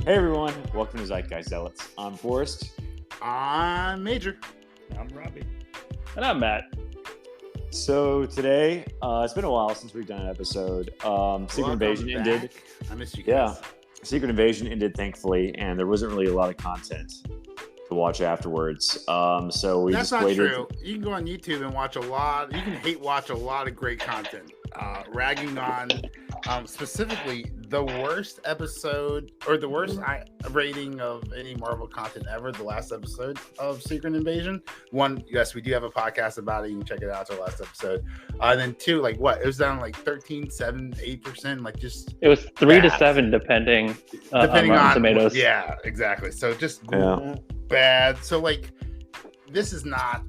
Hey everyone, welcome to Zeitgeist Zealots. I'm Forrest. I'm Major. I'm Robbie. And I'm Matt. So today, it's been a while since we've done an episode. Secret Invasion ended. I missed you guys. Yeah, Secret Invasion ended, thankfully, and there wasn't really a lot of content to watch afterwards. So we That's just not waited. true. You can go on YouTube and watch a lot. You can hate watch a lot of great content. Ragging on specifically the worst episode or the worst rating of any Marvel content ever, the last episode of Secret Invasion. One, yes, we do have a podcast about it. You can check it out. It's our last episode. And then two, like what? It was down like 13, 7, 8%. Like just It was 3 to 7 depending on Rotten Tomatoes. Yeah, exactly. So just bad. So like this is not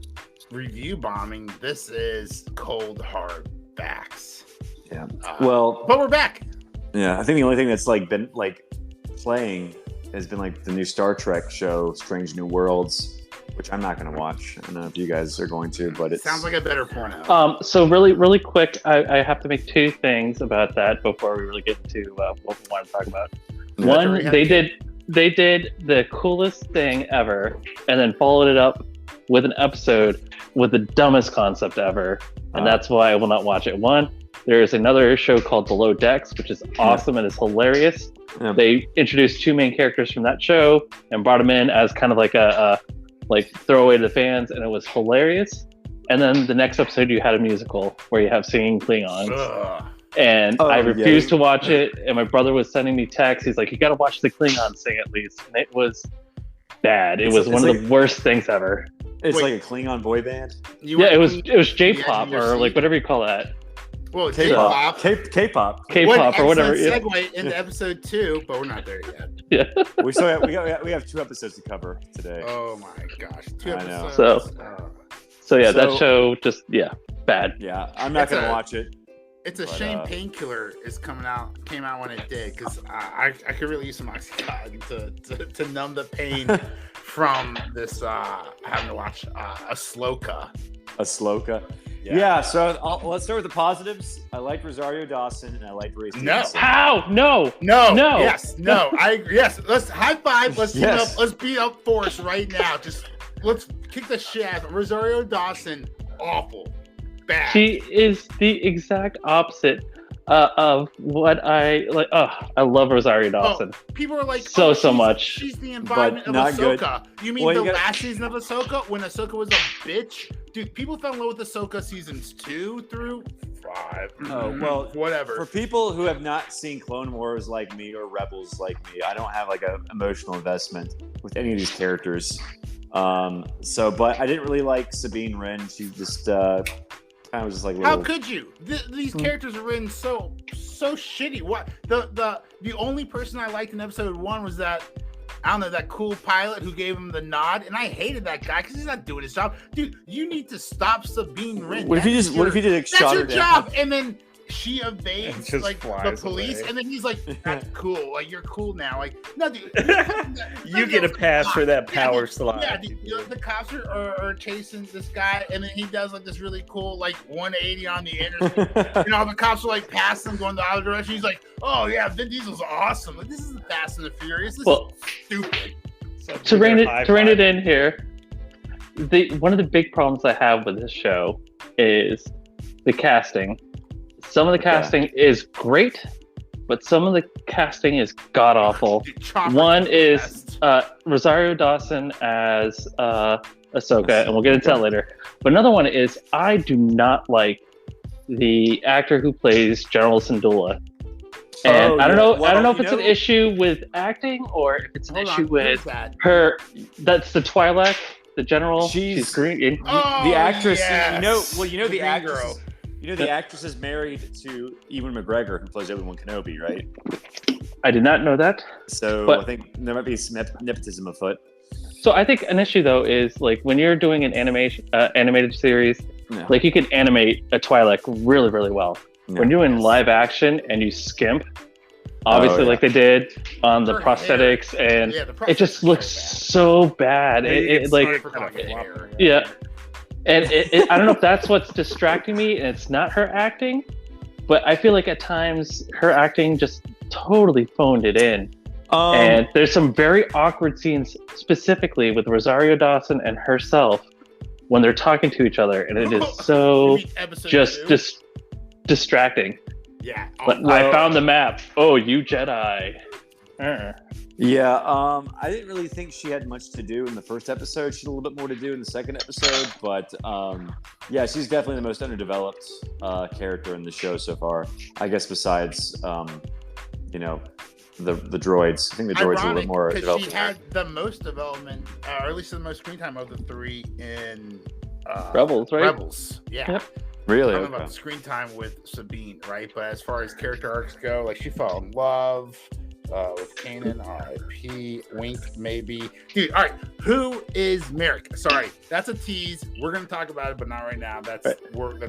review bombing. This is cold hard facts. Yeah. But we're back. Yeah, I think the only thing that's been playing has been the new Star Trek show, Strange New Worlds, which I'm not going to watch. I don't know if you guys are going to, but it sounds like a better porno. So really quick, I have to make two things about that before we really get into what we want to talk about. One, they did the coolest thing ever, and then followed it up with an episode with the dumbest concept ever, and that's why I will not watch it. One, there's another show called Below Decks, which is awesome and is hilarious. Yeah. They introduced two main characters from that show and brought them in as kind of like a throwaway to the fans, and it was hilarious. And then the next episode, you had a musical where you have singing Klingons. And I refused to watch it, and my brother was sending me texts. He's like, "You got to watch the Klingons sing at least." And it was bad. It was one of the worst things ever. It's like a Klingon boy band. It was J-pop or whatever you call that. Well, K-pop, or whatever. Segue into episode 2, but we're not there yet. Yeah, we have 2 episodes to cover today. Oh my gosh, 2 episodes. That show just bad. Yeah, I'm not gonna watch it. It's a shame Painkiller came out when it did, because I could really use some Oxycontin to numb the pain from this having to watch Ahsoka. Yeah, so let's start with the positives. I liked Rosario Dawson and I liked Ray Stevenson. No. Yes, no. Yes. Let's high five. Let's team up. Let's beat up Forrest right now. Let's kick the shit out of Rosario Dawson. Awful. Bad. She is the exact opposite of what I like. I love Rosario Dawson. People are like, so much. She's the embodiment of Ahsoka. Good. You mean last season of Ahsoka when Ahsoka was a bitch? Dude, people fell in love with Ahsoka seasons 2 through 5. Oh, well, whatever. For people who have not seen Clone Wars like me or Rebels like me, I don't have an emotional investment with any of these characters. But I didn't really like Sabine Wren. She just kind of was just like. How could you? These characters are written so shitty. What the only person I liked in episode 1 was that. I don't know, that cool pilot who gave him the nod, and I hated that guy because he's not doing his job. Dude, you need to stop Sabine Wren. What if you did shot her down? That's your job. And then she evades the police, away. And then he's like, "That's cool. Like you're cool now." Like, no, dude, you get a pass for that power slide. Yeah, dude, the cops are chasing this guy, and then he does this really cool 180 on the interstate. The cops are past him going the other direction. He's like, "Oh yeah, Vin Diesel's awesome. This is Fast and the Furious. This is stupid." To rein it in here, one of the big problems I have with this show is the casting. Some of the casting is great, but some of the casting is god awful. One is Rosario Dawson as Ahsoka, and we'll get into that later. But another one is I do not like the actor who plays General Syndulla. And I don't know if it's an issue with acting or if it's an issue with her. That's the Twi'lek, the general. She's green. The actress. Yes. The actress. The actress is married to Ewan McGregor, who plays Obi-Wan Kenobi, right? I did not know that. So I think there might be some nepotism afoot. So I think an issue though is when you're doing an animated series, you can animate a Twi'lek really, really well. Yeah. When you're doing live action and you skimp, obviously like they did on the prosthetics, and it just looks so bad. And I don't know if that's what's distracting me, and it's not her acting, but I feel like at times her acting just totally phoned it in. And there's some very awkward scenes, specifically with Rosario Dawson and herself, when they're talking to each other, and it is so just distracting. Yeah. But I found the map. Oh, you Jedi. Yeah, I didn't really think she had much to do in the first episode. She had a little bit more to do in the second episode, but yeah, she's definitely the most underdeveloped character in the show so far. I guess besides, you know, the droids. I think the droids are a little bit more developed. She had the most development, or at least the most screen time of the three in Rebels, right? Rebels, yeah. Yep. Really? I'm talking about the screen time with Sabine, right? But as far as character arcs go, like she fell in love with Kanan, R.I.P. Wink, maybe. Dude, all right. Who is Merrick? Sorry, that's a tease. We're gonna talk about it, but not right now. That's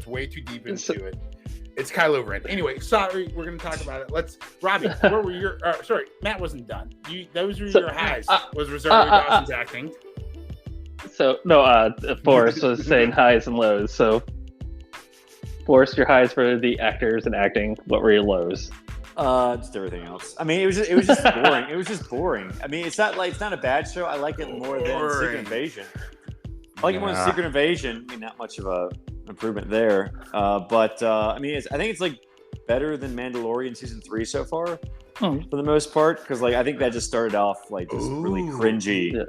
way too deep into it. It's Kylo Ren. Anyway, sorry, we're gonna talk about it. Robbie, where were your? Sorry, Matt wasn't done. Those were your highs. Was Rosario Dawson's acting? So no, Forrest was saying highs and lows. So, Forrest, your highs for the actors and acting. What were your lows? Just everything else. I mean, it was just boring. It was just boring. I mean, it's not a bad show. I like it more than Secret Invasion. I like it more than Secret Invasion. I mean, not much of a improvement there. But I mean, I think it's like better than Mandalorian season 3 so far, for the most part. Because like I think that just started off like just really cringy. Yeah.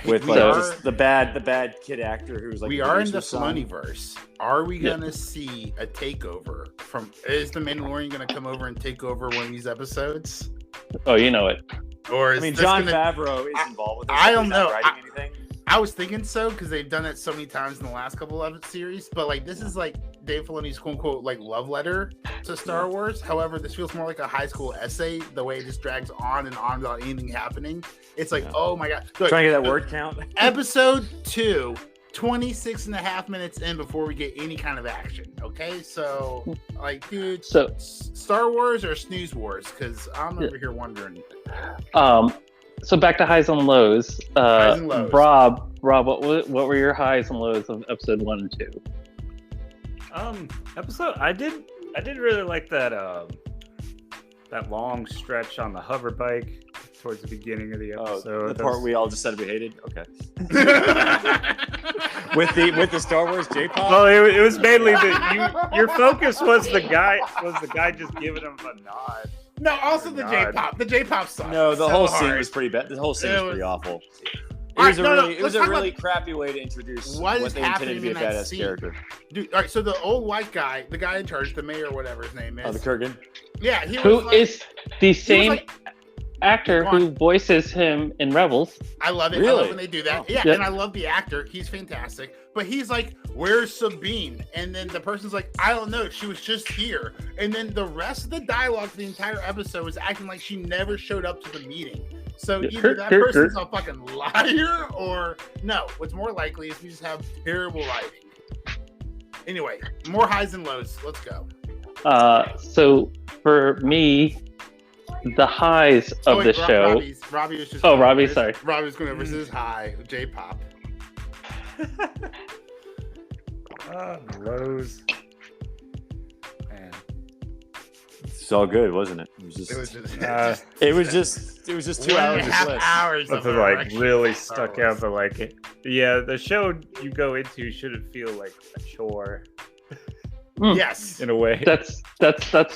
With like just the bad kid actor who was like. We are in the Filoniverse. Are we gonna see a takeover from? Is the Mandalorian gonna come over and take over one of these episodes? Oh, you know it. Or is Jon Favreau is involved with this. I don't know. Anything? I was thinking so because they've done it so many times in the last couple of series, but like this is like Dave Filoni's quote unquote like love letter to Star Wars. However, this feels more like a high school essay. The way it just drags on and on without anything happening. It's like, oh my god! Look, trying to get that word count. Episode 2, 26 and a half minutes in before we get any kind of action. Okay, so like, dude, Star Wars or Snooze Wars? Because I'm over here wondering. So back to highs and lows. Highs and lows. Rob, what were your highs and lows of episode 1 and 2? I did really like that long stretch on the hover bike towards the beginning of the episode. The part we all just said we hated. Okay. with the Star Wars J-pop. Well, it was mainly your focus was the guy just giving him a nod. No, also the J-pop. The J-pop sucked. No, the whole scene was pretty bad. The whole scene was pretty awful. It was a really crappy way to introduce what they intended to be a badass character. Dude, all right, so the old white guy, the guy in charge, the mayor or whatever his name is. Oh, the Kurgan? Yeah, who is the same actor who voices him in Rebels. I love it. Really? I love when they do that. Yeah, and I love the actor. He's fantastic. But he's like, where's Sabine? And then the person's like, I don't know. She was just here. And then the rest of the dialogue for the entire episode was acting like she never showed up to the meeting. So either that person's a fucking liar or no. What's more likely is we just have terrible writing. Anyway, more highs and lows. Let's go. So for me, the highs of the show. Robbie was just. Oh, Robbie, sorry. Robbie was going over his high J-pop. Lows. Man, it's all good, wasn't it? It was just 2 hours. 2.5 hours. Nothing like really stuck out, but like, the show you go into shouldn't feel like a chore. Yes, in a way. That's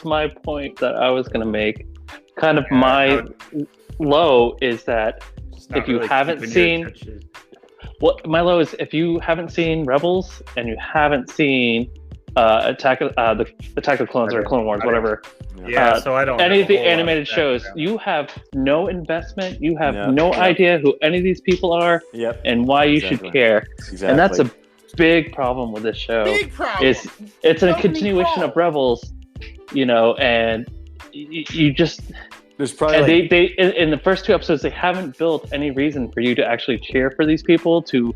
my point that I was going to make. Kind of my low is that if you haven't seen, my low is if you haven't seen Rebels and you haven't seen Attack of the Clones or Clone Wars, whatever. Yeah, so I don't. Any of the animated shows, you have no investment. You have no idea who any of these people are, and why you should care. Exactly. And that's a big problem with this show. Big problem. It's a continuation of Rebels, and you just. There's probably they in the first 2 episodes they haven't built any reason for you to actually cheer for these people, to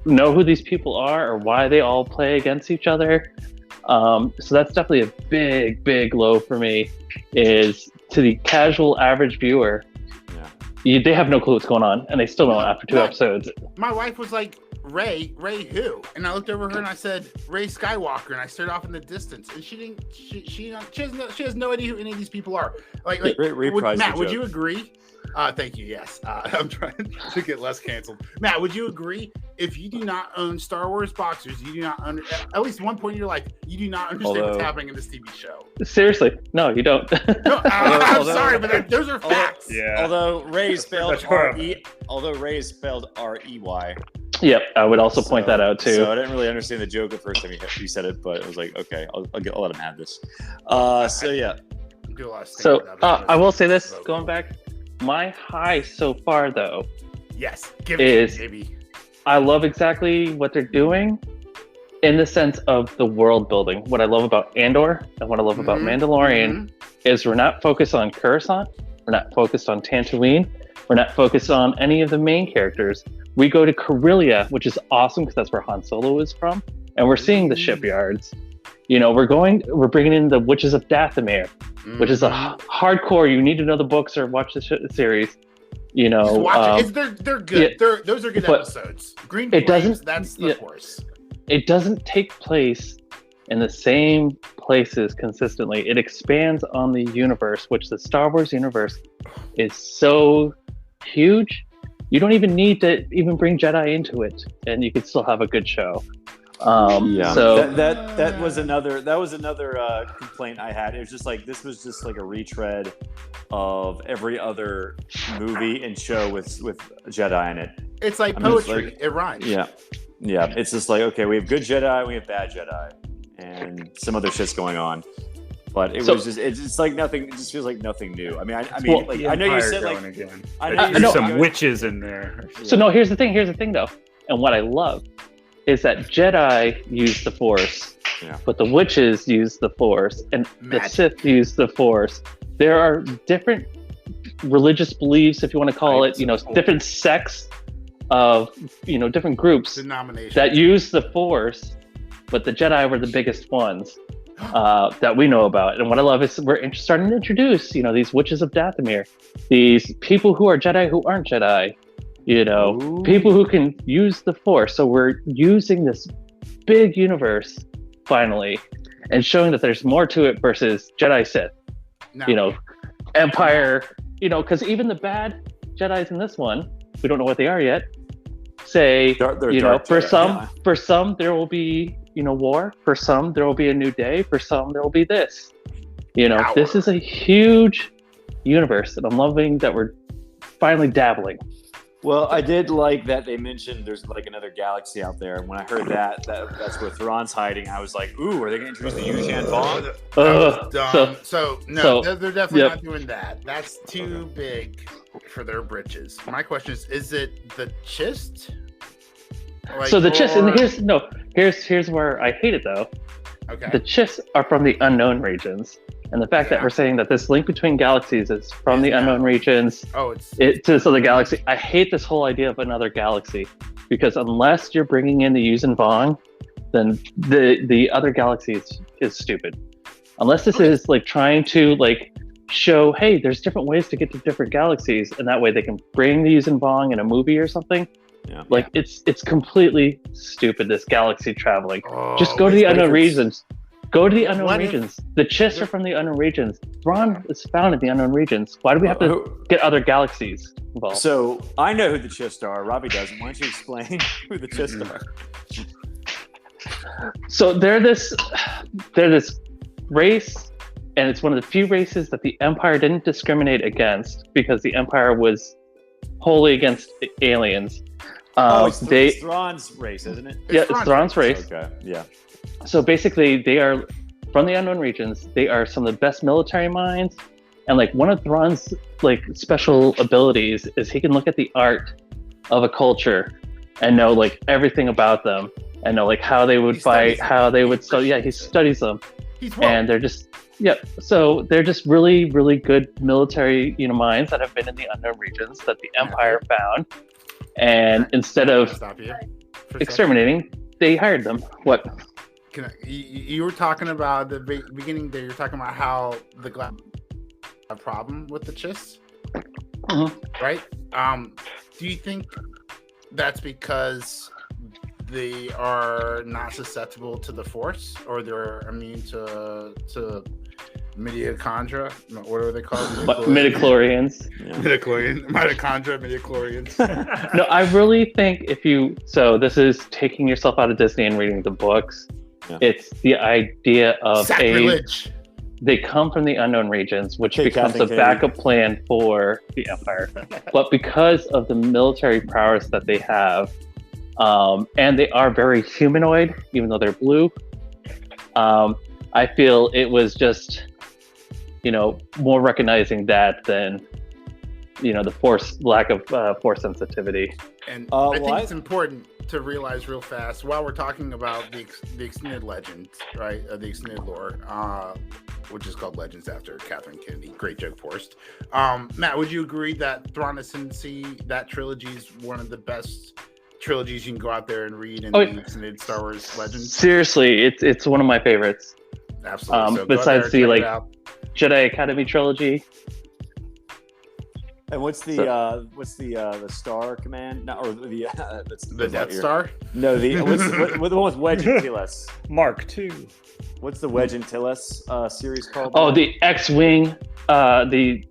know who these people are or why they all play against each other. So that's definitely a big low for me. Is to the casual average viewer, they have no clue what's going on, and they still don't after 2 episodes. My wife was like, Ray who? And I looked over her and I said, Ray Skywalker, and I stared off in the distance, and she has no idea who any of these people are. Like Matt, would you agree? Thank you. Yes, I'm trying to get less canceled. Matt, would you agree? If you do not own Star Wars boxers, you do not at least one point in your life, you do not understand what's happening in this TV show. Seriously, no, you don't. No, I'm sorry, but those are facts. Yeah. Although Ray is spelled R-E, R-E-Y. Yep, I would also point that out too. So I didn't really understand the joke the first time you said it, but I was like, okay, I'll let him have this. So yeah. Do a lot of So I will say this, going back, my high so far though, yes, give it to me, baby. I love exactly what they're doing in the sense of the world building. What I love about Andor and what I love about Mandalorian is we're not focused on Coruscant, we're not focused on Tatooine, we're not focused on any of the main characters. We go to Corellia, which is awesome because that's where Han Solo is from, and we're seeing the shipyards. You know, we're bringing in the Witches of Dathomir, which is a hardcore. You need to know the books or watch the series. You know, just watch it. They're good. Yeah, those are good episodes. Green Flames, that's the course. It doesn't take place in the same places consistently. It expands on the universe, which the Star Wars universe is so huge. You don't even need to even bring Jedi into it, and you could still have a good show. So that was another complaint I had. It was just like this was just like a retread of every other movie and show with Jedi in it. It's like poetry. It rhymes. Yeah. It's just like, okay, we have good Jedi, we have bad Jedi, and some other shit's going on. But it's just like nothing. It just feels like nothing new. I know you said like again. I know some witches in there. So no, here's the thing though, and what I love is that Jedi use the Force, but the witches use the Force, and the Sith use the Force. There are different religious beliefs, if you want to call it, different sects of, different groups that use the Force, but the Jedi were the biggest ones that we know about. And what I love is we're starting to introduce, these Witches of Dathomir, these people who are Jedi who aren't Jedi. People who can use the Force. So we're using this big universe finally and showing that there's more to it versus Jedi Sith, Empire, because even the bad Jedis in this one, we don't know what they are yet, say, for some there will be, war. For some, there will be a new day. For some, there will be this. This is a huge universe, and I'm loving that we're finally dabbling. Well, I did like that they mentioned there's like another galaxy out there. And when I heard that's where Thrawn's hiding, I was like, ooh, are they going to introduce the Yuuzhan Vong? They're definitely not doing that. That's too big for their britches. My question is it the Chist? Here's where I hate it though. Okay. The Chists are from the unknown regions. And the fact that we're saying that this link between galaxies is from the unknown regions to this other galaxy. I hate this whole idea of another galaxy, because unless you're bringing in the Yuuzhan Vong, then the other galaxy is stupid. Unless this is like trying to like show, hey, there's different ways to get to different galaxies, and that way they can bring the Yuuzhan Vong in a movie or something. Yeah. It's completely stupid, this galaxy traveling. Just go to the unknown regions. Go to the unknown regions. The Chists are from the unknown regions. Thrawn is found in the unknown regions. Why do we have to get other galaxies involved? So I know who the Chists are. Robbie doesn't. Why don't you explain who the Chists are? So they're this race, and it's one of the few races that the Empire didn't discriminate against, because the Empire was wholly against aliens. It's Thrawn's race, isn't it? It's Thrawn's race. Okay, yeah. So basically, they are from the unknown regions. They are some of the best military minds, and like one of Thrawn's like special abilities is he can look at the art of a culture and know like everything about them, and know like how they would fight, how they would. So yeah, he studies them, and they're just So they're just really, really good military minds that have been in the unknown regions that the Empire found, and instead of exterminating, they hired them. What? You were talking about the beginning there. You're talking about how the a problem with the Chists, right? Do you think that's because they are not susceptible to the Force, or they're immune to Mitochondria. What are they called? Midichlorians. Mitochondria. No, I really think this is taking yourself out of Disney and reading the books. Yeah. It's the idea of Sacrilege. they come from the unknown regions, which Okay, becomes Captain a backup plan for the Empire. But because of the military prowess that they have, and they are very humanoid, even though they're blue, I feel it was just, more recognizing that than, the lack of force sensitivity. And I think it's important to realize real fast while we're talking about the extended legends, right? The extended lore, which is called Legends after Catherine Kennedy. Great joke, Forrest. Matt, would you agree that Thrawn Ascendancy, that trilogy is one of the best trilogies you can go out there and read in the extended Star Wars Legends? Seriously, it's one of my favorites. Absolutely. So besides the Jedi Academy trilogy. And what's the Star Command? No, or the Death Star? No, what's the one with Wedge Antilles? Mark II. What's the Wedge Antilles series called? Oh, the X-Wing, the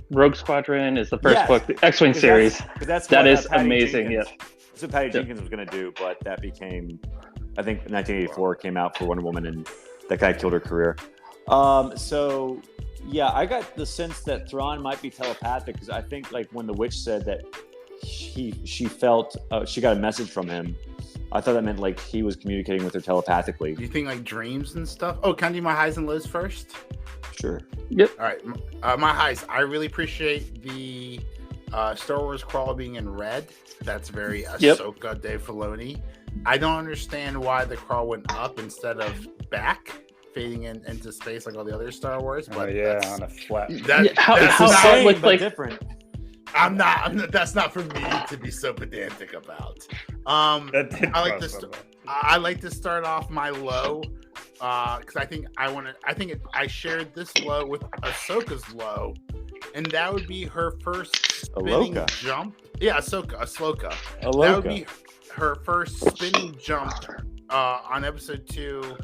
Rogue Squadron is the first book. The X-Wing series. That is amazing. Yeah, that's what Patty Jenkins was going to do, but that became, I think, 1984 came out for Wonder Woman, and that guy killed her career. So. Yeah, I got the sense that Thrawn might be telepathic because I think when the witch said that she felt she got a message from him, I thought that meant he was communicating with her telepathically. Do you think dreams and stuff? Oh, can I do my highs and lows first? Sure. Yep. All right, my highs. I really appreciate the Star Wars crawl being in red. That's very Ahsoka Dave Filoni. I don't understand why the crawl went up instead of back, fading into space like all the other Star Wars. But on a flat. How looked different. I'm not. That's not for me to be so pedantic about. I like to start off my low because I shared this low with Ahsoka's low, and that would be her first spinning jump. Yeah, Ahsoka. That would be her first spinning jump on episode 2.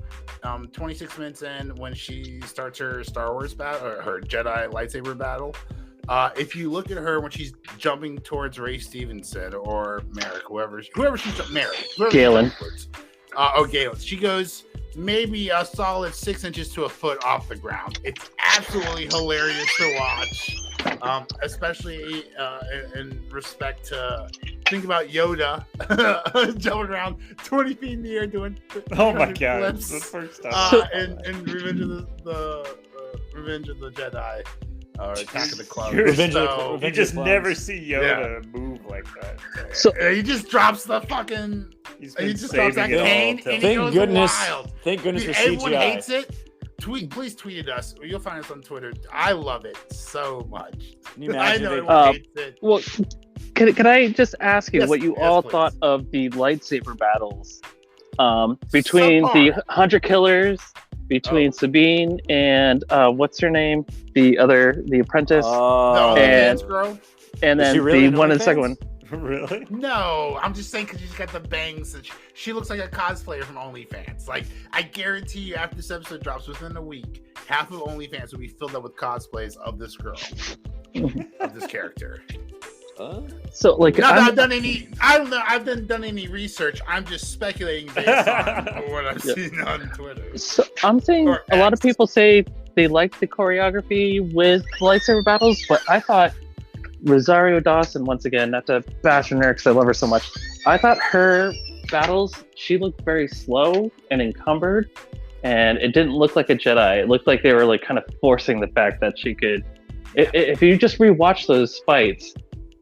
26 minutes in when she starts her Star Wars battle or her Jedi lightsaber battle. If you look at her when she's jumping towards Ray Stevenson or Merrick, whoever she's Galen. Galen. She goes maybe a solid 6 inches to a foot off the ground. It's absolutely hilarious to watch, especially in respect to think about Yoda jumping around 20 feet in the air doing. Oh my god! Flips, the first time. in Revenge of the Jedi. Or Attack of the Clones. You just never see Yoda move like that. So he just drops the fucking. He just drops that cane and he goes wild. Thank goodness for everyone CGI. hates it. Please tweet at us. You'll find us on Twitter. I love it so much. Can you imagine I know everyone hates it. Well, can I just ask you what you all thought of the lightsaber battles between the Hunter Killers? Between Sabine and what's her name? The apprentice. And then really the one in the second one. Really? No, I'm just saying because she's got the bangs. And she looks like a cosplayer from OnlyFans. I guarantee you, after this episode drops within a week, half of OnlyFans will be filled up with cosplays of this girl, of this character. So I've done any research. I'm just speculating based on what I've seen on Twitter. So I'm saying a lot of people say they like the choreography with lightsaber battles, but I thought Rosario Dawson, once again, not to bash her because I love her so much, I thought her battles, she looked very slow and encumbered, and it didn't look like a Jedi. It looked like they were kind of forcing the fact that she could. If you just rewatch those fights,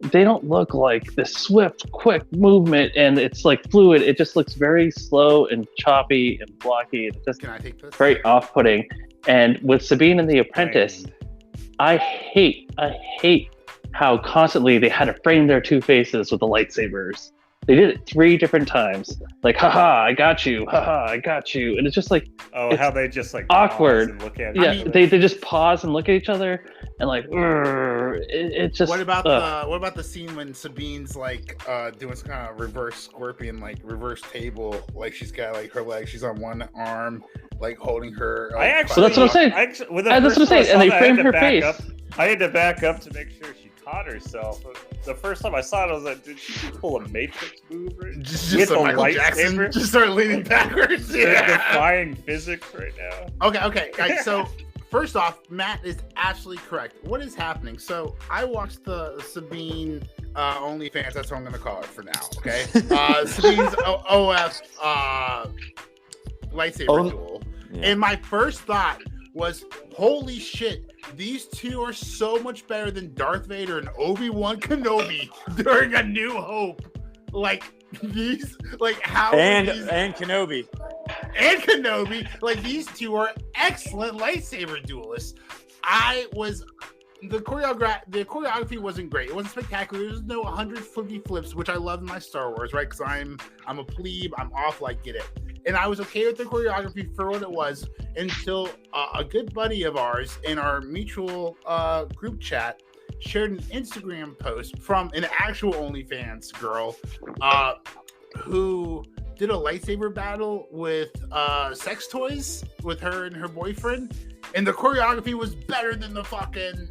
they don't look like the swift, quick movement, and it's fluid. It just looks very slow and choppy and blocky. It's just Can I take this? very off-putting. And with Sabine and the Apprentice, I hate how constantly they had to frame their two faces with the lightsabers. They did it 3 different times. Haha, I got you. Haha, I got you. And it's just how they just awkward. And look at each other. They just pause and look at each other and it's just. What about the scene when Sabine's doing some kind of reverse scorpion, reverse table? She's got her legs. She's on one arm, like holding her. I actually, Well, that's what I'm saying. That's what I'm saying. And they framed her face. I had to back up to make sure she caught herself. The first time I saw it, I was like, "Did she pull a Matrix move?" Just a Michael Jackson. Just start leaning backwards. They're defying physics right now. Okay. Right, so first off, Matt is absolutely correct. What is happening? So I watched the Sabine OnlyFans. That's what I'm going to call it for now. Okay. Sabine's OF lightsaber duel. Yeah. And my first thought was, holy shit, these two are so much better than Darth Vader and Obi-Wan Kenobi during A New Hope. Like these, like how and Kenobi. And Kenobi, like these two are excellent lightsaber duelists. The choreography wasn't great. It wasn't spectacular. There was no 100 flippy flips, which I love in my Star Wars, right? Because I'm a plebe, I'm off, like, get it. And I was okay with the choreography for what it was until a good buddy of ours in our mutual group chat shared an Instagram post from an actual OnlyFans girl who did a lightsaber battle with sex toys with her and her boyfriend. And the choreography was better than the fucking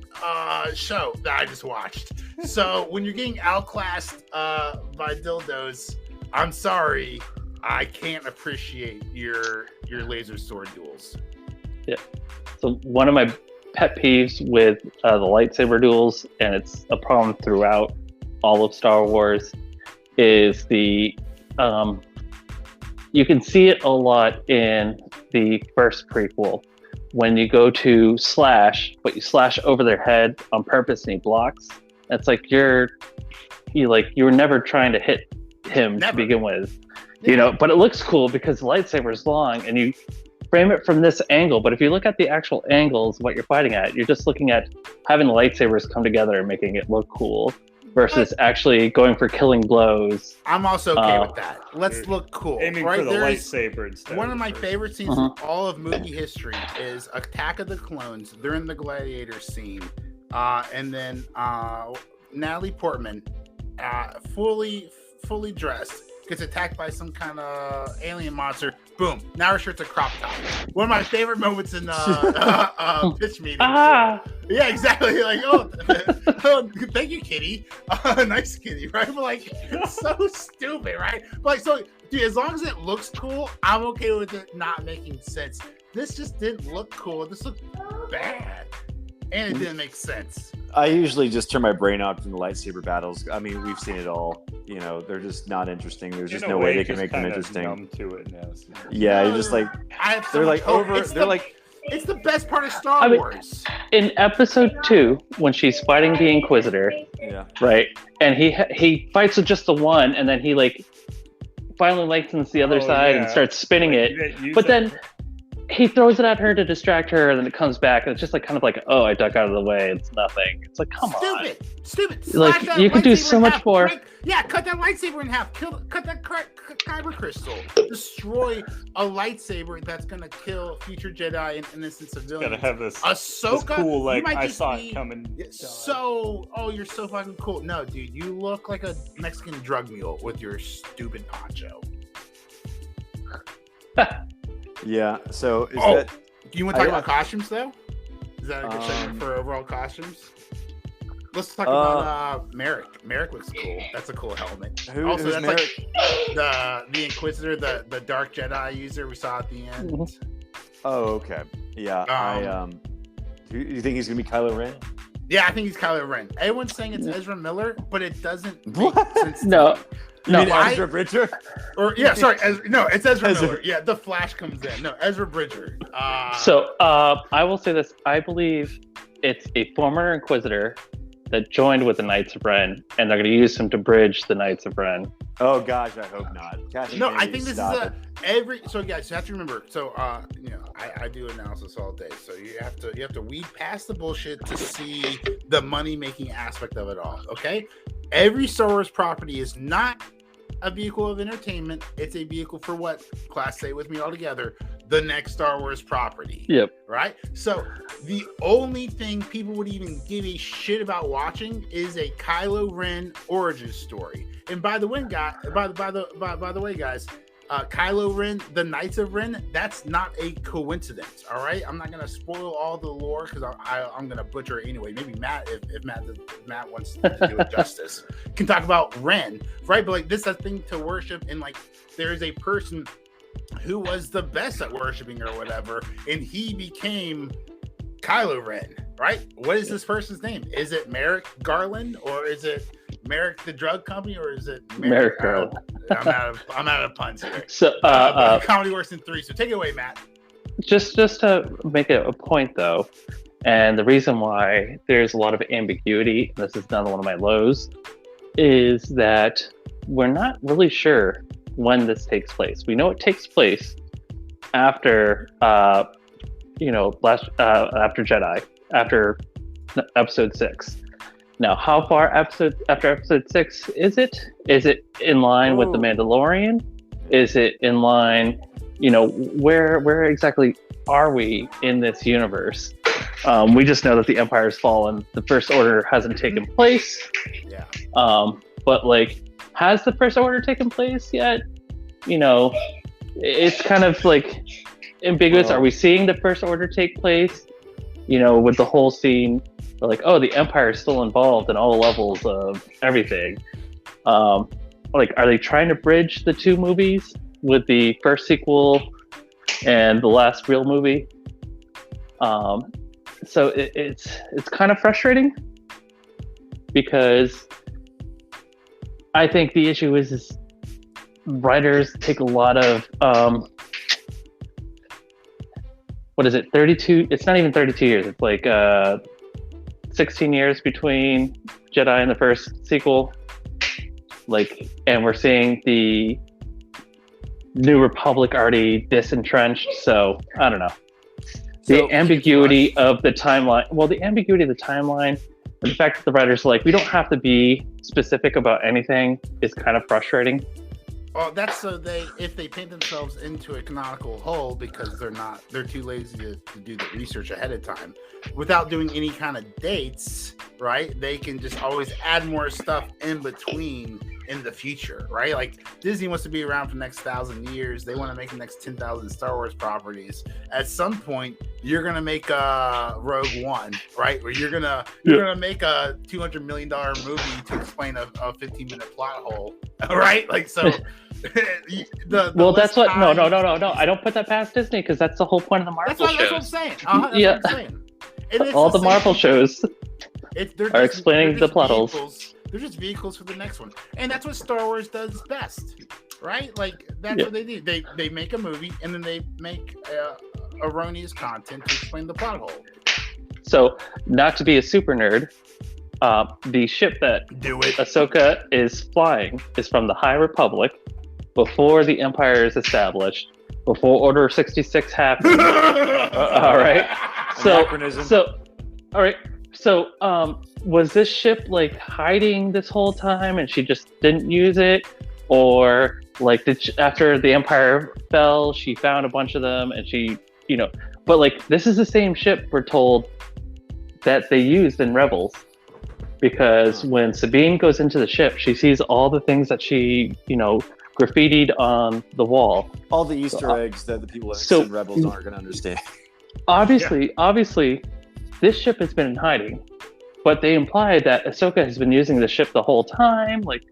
show that I just watched. So when you're getting outclassed by dildos, I'm sorry, I can't appreciate your laser sword duels. Yeah. So one of my pet peeves with the lightsaber duels, and it's a problem throughout all of Star Wars, is the you can see it a lot in the first prequel. When you go to slash, but you slash over their head on purpose and he blocks, it's like you were never trying to hit him to begin with. You know, but it looks cool because the lightsaber is long and you frame it from this angle. But if you look at the actual angles, what you're fighting at, you're just looking at having the lightsabers come together and making it look cool versus actually going for killing blows. I'm also okay with that. Let's look cool. Aiming for the lightsaber instead. One of my favorite scenes in all of movie history is Attack of the Clones. They're in the gladiator scene. And then Natalie Portman, fully dressed, gets attacked by some kind of alien monster. Boom. Now her shirt's a crop top. One of my favorite moments in pitch meetings. Yeah, exactly. Like, oh, thank you, kitty. Nice kitty, right? But like, it's so stupid, right? But like, so, dude, as long as it looks cool, I'm okay with it not making sense. This just didn't look cool. This looked bad. And it didn't make sense. I usually just turn my brain off from the lightsaber battles. I mean, we've seen it all. You know, they're just not interesting. There's just no way they can make them interesting. Numb to it now, so. Yeah, you're just like they're like over. They're like it's the best part of Star Wars. In Episode 2, when she's fighting the Inquisitor, right, and he fights with just the one, and then he like finally lengthens the other side and starts spinning it, but then he throws it at her to distract her, and then it comes back, and it's just like kind of like, oh, I duck out of the way. It's nothing. It's like, come on. Stupid. Like, you could do so much more. Cut that lightsaber in half. Cut that kyber crystal. Destroy a lightsaber that's gonna kill future Jedi and innocent civilians. Gotta have this Ahsoka. This cool, like, I saw it coming. You're so fucking cool. No, dude, you look like a Mexican drug mule with your stupid poncho. Yeah. So is that? Do you want to talk about costumes though? Is that a good segment for overall costumes? Let's talk about Merrick. Merrick looks cool. That's a cool helmet. Who's that's Merrick? Like the Inquisitor, the Dark Jedi user we saw at the end. Oh, okay. Yeah. Do you think he's gonna be Kylo Ren? Yeah, I think he's Kylo Ren. Everyone's saying it's Ezra Miller, but it doesn't make sense. No. You mean Ezra Bridger? It's Ezra Miller. Yeah, the Flash comes in. No, Ezra Bridger. So I will say this. I believe it's a former Inquisitor that joined with the Knights of Ren, and they're going to use him to bridge the Knights of Ren. Oh gosh, I hope not. I think this is so guys, you have to remember. So I do analysis all day, so you have to weed past the bullshit to see the money making aspect of it all. Okay, every Star Wars property is not a vehicle of entertainment. It's a vehicle for what? Class, say with me all together. The next Star Wars property. Yep. Right? So the only thing people would even give a shit about watching is a Kylo Ren origin story. And by the way, guys, Kylo Ren, the Knights of Ren, that's not a coincidence. All right, I'm not gonna spoil all the lore because I'm gonna butcher it anyway. Maybe Matt, if Matt wants to do it justice, can talk about Ren, right? But like this is a thing to worship, and like there is a person who was the best at worshiping or whatever, and he became Kylo Ren, right? What is this person's name? Is it Merrick Garland, or is it Merrick the drug company, or is it Merrick Garland? I'm out of puns here. So, comedy works in 3. So take it away, Matt. Just to make it a point, though, and the reason why there's a lot of ambiguity, this is another one of my lows, is that we're not really sure when this takes place. We know it takes place after, after Jedi, after Episode 6. Now, how far after Episode 6 is it? Is it in line with The Mandalorian? Is it in line, where exactly are we in this universe? We just know that the Empire's fallen. The First Order hasn't taken place. Yeah. But like, has the First Order taken place yet? It's kind of like ambiguous. Are we seeing the First Order take place? With the whole scene, like, oh, the Empire is still involved in all levels of everything. Like, are they trying to bridge the 2 movies with the first sequel and the last real movie? So it's kind of frustrating because I think the issue is writers take a lot of 32? It's not even 32 years. It's like 16 years between Jedi and the first sequel. And we're seeing the New Republic already disentrenched. So I don't know. The ambiguity of the timeline. Well, the ambiguity of the timeline, and the fact that the writers are like, we don't have to be specific about anything, is kind of frustrating. Well, that's so if they paint themselves into a canonical hole because they're too lazy to do the research ahead of time without doing any kind of dates, right? They can just always add more stuff in between in the future, right? Like Disney wants to be around for the next 1,000 years. They want to make the next 10,000 Star Wars properties. At some point, you're gonna make a Rogue One, right? Or you're gonna make a $200 million movie to explain a 15-minute plot hole, right? Like so. That's what. No. I don't put that past Disney because that's the whole point of the Marvel shows. That's what I'm saying. That's what I'm saying. All the Marvel shows are explaining the plot holes. They're just vehicles for the next one, and that's what Star Wars does best, right? Like that's what they do. They make a movie and then they make erroneous content to explain the plot hole. So, not to be a super nerd, the ship that Ahsoka is flying is from the High Republic, before the Empire is established, before Order 66 happened. All right. All right. So, was this ship like hiding this whole time and she just didn't use it, or like after the Empire fell, she found a bunch of them and she, but like this is the same ship we're told that they used in Rebels, because when Sabine goes into the ship, she sees all the things that she, graffitied on the wall. All the Easter eggs that the people in Rebels aren't going to understand. Obviously, this ship has been in hiding, but they implied that Ahsoka has been using the ship the whole time. Like,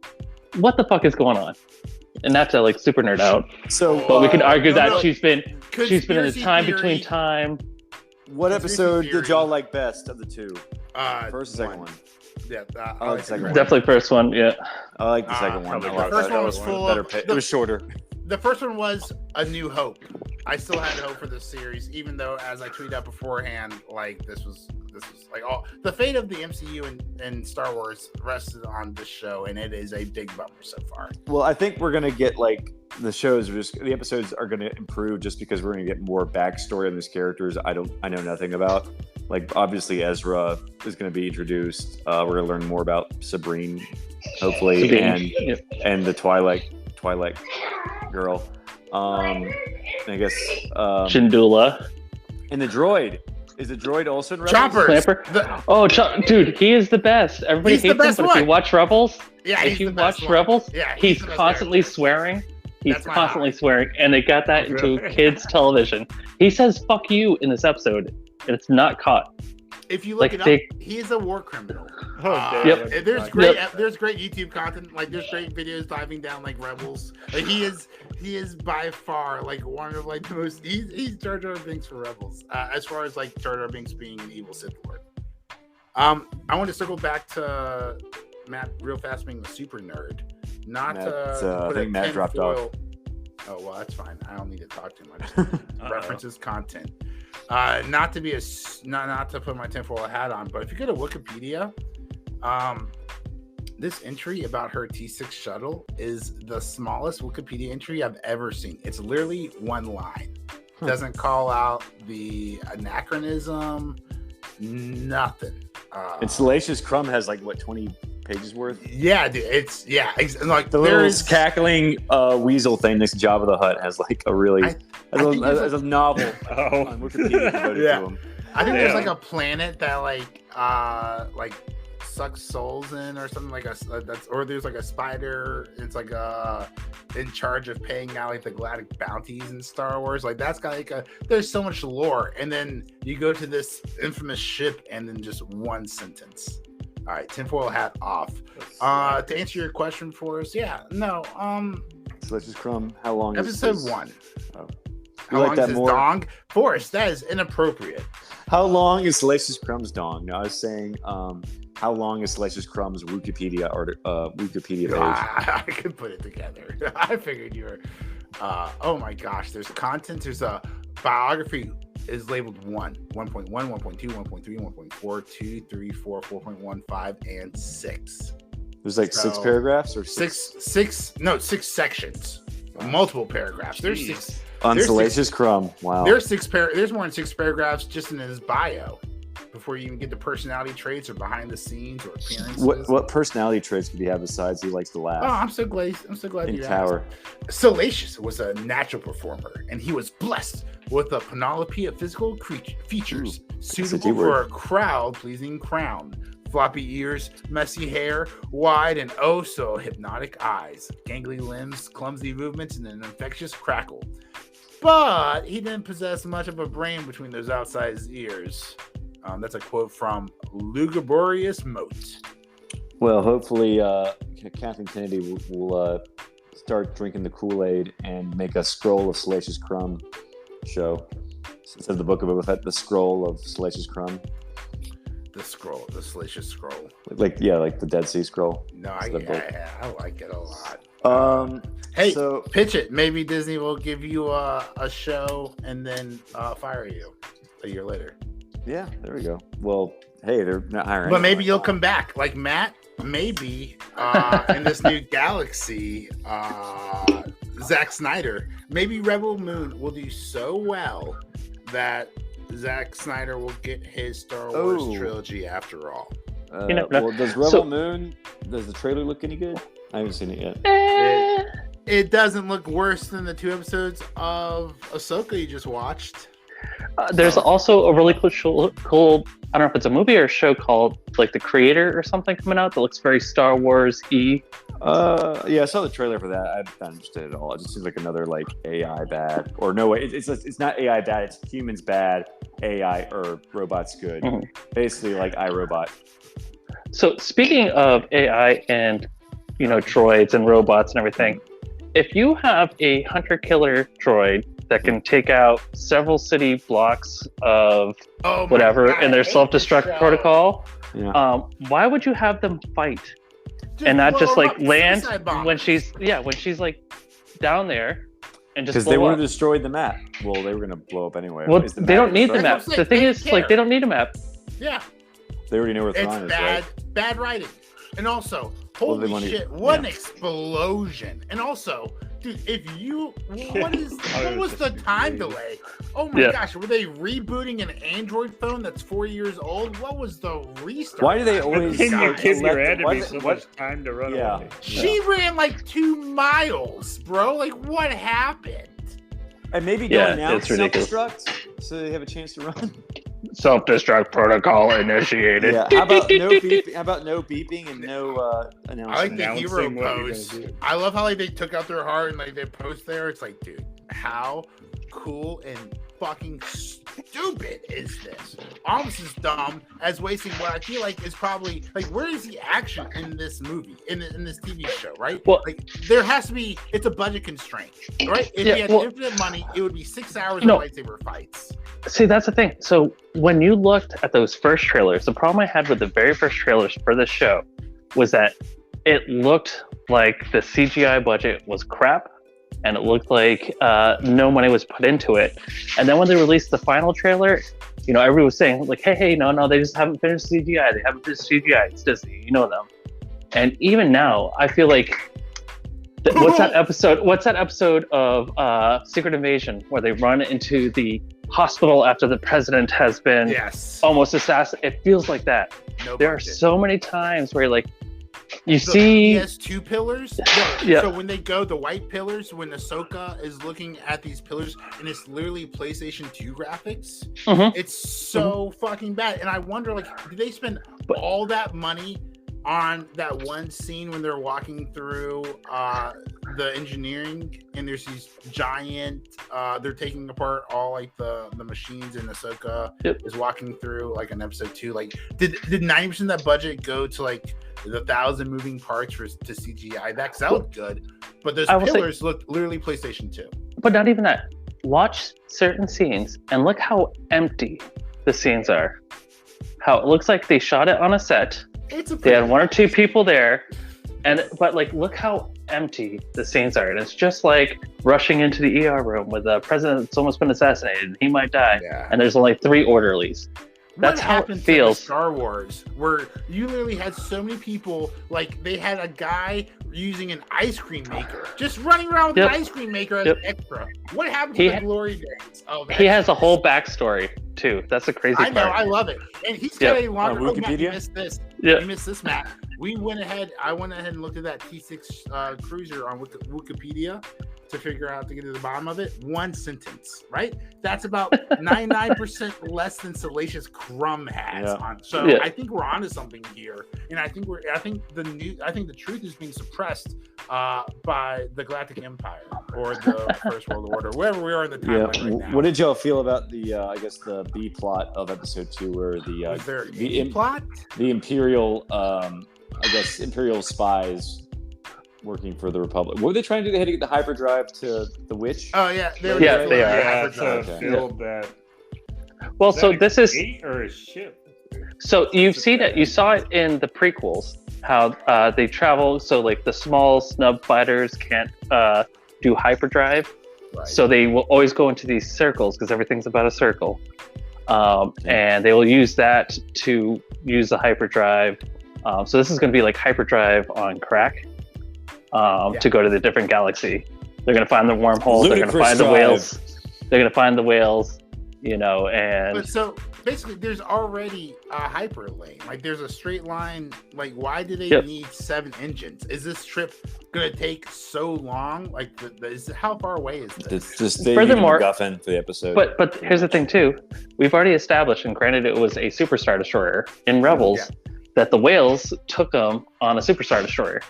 what the fuck is going on? And not to like super nerd out. But we could argue that she's been in the time between time. What episode did y'all like best of the 2? First or second one? Yeah, I like the second one. Definitely first one. Yeah, I like the second one. The first one was full of. It was shorter. The first one was A New Hope. I still had hope for this series, even though, as I tweeted out beforehand, like this was like all the fate of the MCU and Star Wars rested on this show, and it is a big bummer so far. Well, I think we're gonna get like the episodes are gonna improve just because we're gonna get more backstory on these characters. I know nothing about. Like obviously Ezra is gonna be introduced. We're gonna learn more about Sabrine, hopefully, and the Twilight girl. I guess Syndulla. And the droid. Is the droid also in Rebels? Choppers. Dude, he is the best. Everybody hates him, but if you watch Rebels, he's constantly swearing. He's That's my constantly high. swearing, and they got that into kids' television. He says "fuck you" in this episode, and it's not caught. If you look Like, it up, they- he is a war criminal. Oh, damn. Yep. And there's great YouTube content. Like there's great videos diving down like Rebels. Like he is by far like one of like the most. He's JarJar Binks for Rebels. As far as like JarJar Binks being an evil Sith Lord. I want to circle back to Matt real fast being a super nerd. Not Matt, to I put think a Matt dropped off. tinfoil- Oh well, that's fine. I don't need to talk to him. I just references content. Not to be not to put my tinfoil hat on, but if you go to Wikipedia, this entry about her T6 shuttle is the smallest Wikipedia entry I've ever seen. It's literally one line. Doesn't call out the anachronism, nothing. And Salacious Crumb has like what 20 pages worth. Yeah, dude. It's like The little cackling weasel thing next to Jabba the Hutt has like a really I think there's as a novel Oh. on Wikipedia devoted Yeah. to him. I think there's Yeah. like a planet that like sucks souls in or something like or there's like a spider. It's like in charge of paying out like the galactic bounties in Star Wars. Like that's got like there's so much lore, and then you go to this infamous ship, and then just one sentence. All right, tinfoil hat off. To answer your question for us, Salacious Crumb, how long is episode this? 1. Oh. How You like long that is his more? dong? Forrest, that is inappropriate. How long is Salacious Crumb's dong? No, I was saying how long is Salacious Crumb's Wikipedia Wikipedia page? I could put it together. I figured you were. Oh my gosh, there's content. There's a biography is labeled 1, 1.1, 1.2, 1.3, 1.4, 2, 3, 4, 4.15, and 6. There's like So, 6 paragraphs or Six sections. Multiple paragraphs. There's Jeez. 6. on there's Salacious Crumb. Wow. There's more than 6 paragraphs just in his bio before you even get to personality traits or behind the scenes or appearances. What personality traits could he have besides he likes to laugh Oh, I'm so glad and you asked. cower? Salacious was a natural performer, and he was blessed with a panoply of physical features suitable for a crowd-pleasing crown. Floppy ears, messy hair, wide and oh so hypnotic eyes, gangly limbs, clumsy movements, and an infectious crackle. But he didn't possess much of a brain between those outsized ears. That's a quote from Lugubrious Moat. Well, hopefully, Kathleen Kennedy will start drinking the Kool-Aid and make a Scroll of Salacious Crumb show. Instead of the Book of Boba Fett, the Scroll of Salacious Crumb. The Salacious Scroll. Like the Dead Sea Scroll. No, I like it a lot. Hey, so pitch it. Maybe Disney will give you a show and then fire you a year later. yeah, there we go. Well, hey, they're not hiring. But maybe anyone. you'll come back, like Matt. Maybe in this new galaxy, Zack Snyder. Maybe Rebel Moon will do so well that Zack Snyder will get his Star Wars trilogy after all. You never know. Well, does Rebel Moon? Does the trailer look any good? I haven't seen it yet. It doesn't look worse than the 2 episodes of Ahsoka you just watched. There's also a really cool, I don't know if it's a movie or a show called like The Creator or something coming out that looks very Star Wars-y. Yeah, I saw the trailer for that. I'm not interested at all. It just seems like another like AI bad, or no way. It's not AI bad. It's humans bad, AI or robots good. Mhm. Basically, like iRobot. So speaking of AI and droids and robots and everything, if you have a hunter-killer droid that can take out several city blocks of whatever in their self-destruct protocol, why would you have them fight and not just like land when she's like down there and just Because blow they would up? have destroyed the map. Well, they were going to blow up anyway. Well, Is the they map don't need the destroyed? map. The thing is, like, they don't need a map. Yeah, They already know where it's Thrawn is, bad, right? bad writing. And also, Well, they holy wanna- shit, what an yeah. explosion. And also, dude, what was the just time crazy. delay? Oh my Yeah. gosh, were they rebooting an Android phone that's 4 years old? What was the restart? Why do they time? always? Can you give your why enemy do- so why- much time to run Yeah. away? She ran like 2 miles, bro. Like, what happened? And maybe Yeah, going out it's ridiculous. self-destruct so they have a chance to run. Self-destruct protocol initiated. Yeah. How about no beeping? How about no beeping and no announcement? I like the hero Announcing what you're pose. gonna do. I love how like they took out their heart and like they post there. It's like, dude, how cool and fucking stupid is this? Almost as dumb as wasting what I feel like is probably like, where is the action in this movie, in this TV show, right? Well- like there has to be. It's a budget constraint, right? If Yeah, you had well- infinite money, it would be 6 hours No. of lightsaber fights. See, that's the thing. So when you looked at those first trailers, the problem I had with the very first trailers for this show was that it looked like the CGI budget was crap, and it looked like no money was put into it. And then when they released the final trailer, you know, everyone was saying like, hey, no, they just haven't finished CGI. They haven't finished CGI. It's Disney, you know them. And even now, I feel like what's that episode of Secret Invasion where they run into the hospital after the president has been Yes. almost assassinated? It feels like that. No There are budget. so many times where like you So see he has 2 pillars. Yeah. So when they go the white pillars, when Ahsoka is looking at these pillars, and it's literally PlayStation 2 graphics, Mhm. it's so fucking bad. And I wonder, like, did they spend But- all that money on that one scene when they're walking through the engineering, and there's these giant, they're taking apart all like the machines, and Ahsoka Yep. is walking through like on episode 2. Like, did 90% of that budget go to like the 1,000 moving parts to CGI? That looked good, but those I will say- pillars looked literally PlayStation 2. But not even that. Watch certain scenes and look how empty the scenes are. How it looks like they shot it on a set. It's a They had 1 or 2 people there, but like look how empty the scenes are. And it's just like rushing into the ER room with the president that's almost been assassinated and he might die. Yeah. And there's only 3 orderlies. That's what how it happened feels. to Star Wars, where you literally had so many people, like they had a guy using an ice cream maker, just running around with Yep. an ice cream maker as Yep. an extra. What happened to He the ha- glory days of He has a extras? whole backstory too. That's the crazy I know, part. I love it, and he's got a longer. On Oh, Matt, you Wikipedia? missed this. Yeah. You missed this, Matt. I went ahead and looked at that T6 cruiser on Wikipedia to figure out to get to the bottom of it. 1 sentence, right? That's about 99% less than Salacious Crumb has Yeah. on. So Yeah. I think we're onto something here, and I think the truth is being suppressed by the Galactic Empire or the First World Order, wherever we are in the Yeah. timeline right now. What did y'all feel about the I guess the B plot of episode 2, where the Was there the a plot? the Imperial I guess Imperial spies working for the Republic? What were they trying to do? They had to get the hyperdrive to the witch. Oh yeah, Yeah, were they just are. like Yeah, hyperdrive. to Okay. build that. Well, Is so that a this is gate or a ship? so you've seen it. You saw it in the prequels. How they travel. So like the small snub fighters can't do hyperdrive. Right. So they will always go into these circles because everything's about a circle. And they will use that to use the hyperdrive. So this is going to be like hyperdrive on crack to go to the different galaxy. They're going to find the wormholes. They're going to Ludicrous find the drive. whales. They're going to find the whales, you know, and But so basically, there's already a hyperlane. Like there's a straight line. Like why do they Yep. need 7 engines? Is this trip gonna take so long? Like how far away is this? It's just they Furthermore- MacGuffin for the episode. But here's the thing too. We've already established, and granted it was a superstar destroyer in Rebels, that the whales took them on a superstar destroyer.